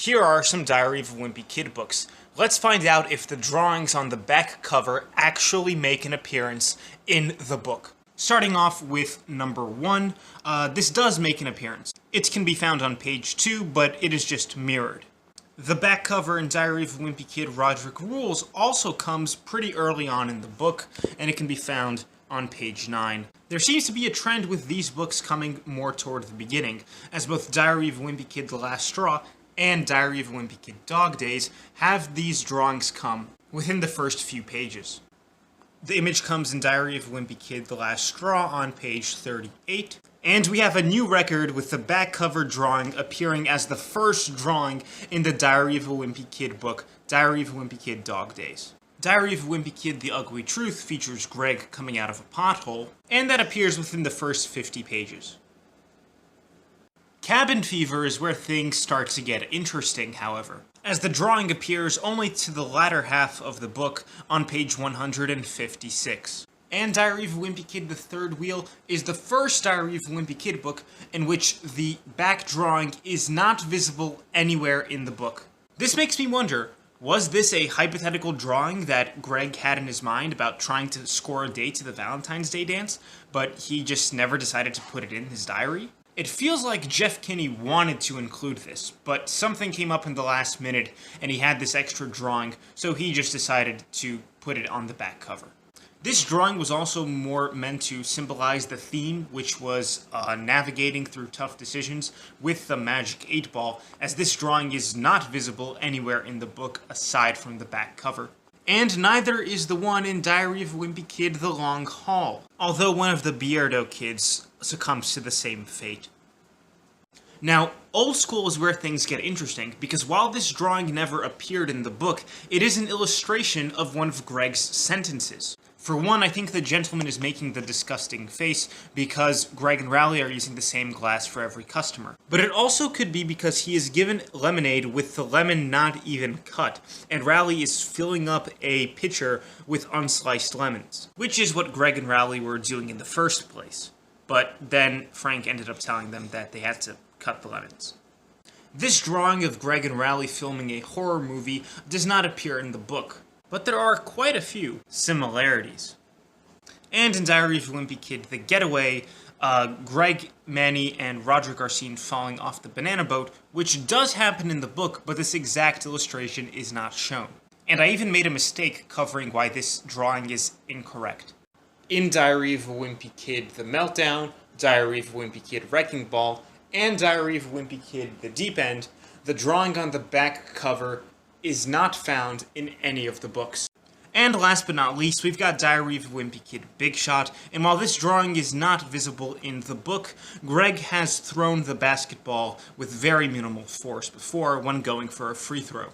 Here are some Diary of a Wimpy Kid books. Let's find out if the drawings on the back cover actually make an appearance in the book. Starting off with number 1, this does make an appearance. It can be found on page 2, but it is just mirrored. The back cover in Diary of a Wimpy Kid Roderick Rules also comes pretty early on in the book, and it can be found on page 9. There seems to be a trend with these books coming more toward the beginning, as both Diary of a Wimpy Kid The Last Straw and Diary of a Wimpy Kid Dog Days have these drawings come within the first few pages. The image comes in Diary of a Wimpy Kid The Last Straw on page 38, and we have a new record with the back cover drawing appearing as the first drawing in the Diary of a Wimpy Kid book, Diary of a Wimpy Kid Dog Days. Diary of a Wimpy Kid The Ugly Truth features Greg coming out of a pothole, and that appears within the first 50 pages. Cabin Fever is where things start to get interesting, however, as the drawing appears only to the latter half of the book on page 156. And Diary of a Wimpy Kid The Third Wheel is the first Diary of a Wimpy Kid book in which the back drawing is not visible anywhere in the book. This makes me wonder, was this a hypothetical drawing that Greg had in his mind about trying to score a date to the Valentine's Day dance, but he just never decided to put it in his diary? It feels like Jeff Kinney wanted to include this, but something came up in the last minute and he had this extra drawing, so he just decided to put it on the back cover. This drawing was also more meant to symbolize the theme, which was navigating through tough decisions with the Magic 8 Ball, as this drawing is not visible anywhere in the book aside from the back cover. And neither is the one in Diary of a Wimpy Kid The Long Haul, although one of the Beardo kids succumbs to the same fate. Now, Old School is where things get interesting, because while this drawing never appeared in the book, it is an illustration of one of Greg's sentences. For one, I think the gentleman is making the disgusting face because Greg and Rally are using the same glass for every customer. But it also could be because he is given lemonade with the lemon not even cut, and Rally is filling up a pitcher with unsliced lemons, which is what Greg and Rally were doing in the first place. But then Frank ended up telling them that they had to cut the lemons. This drawing of Greg and Rally filming a horror movie does not appear in the book, but there are quite a few similarities. And in Diary of a Wimpy Kid The Getaway, Greg, Manny, and Roderick are seen falling off the banana boat, which does happen in the book, but this exact illustration is not shown. And I even made a mistake covering why this drawing is incorrect. In Diary of a Wimpy Kid The Meltdown, Diary of a Wimpy Kid Wrecking Ball, and Diary of a Wimpy Kid The Deep End, the drawing on the back cover is not found in any of the books. And last but not least, we've got Diary of a Wimpy Kid Big Shot, and while this drawing is not visible in the book, Greg has thrown the basketball with very minimal force before when going for a free throw.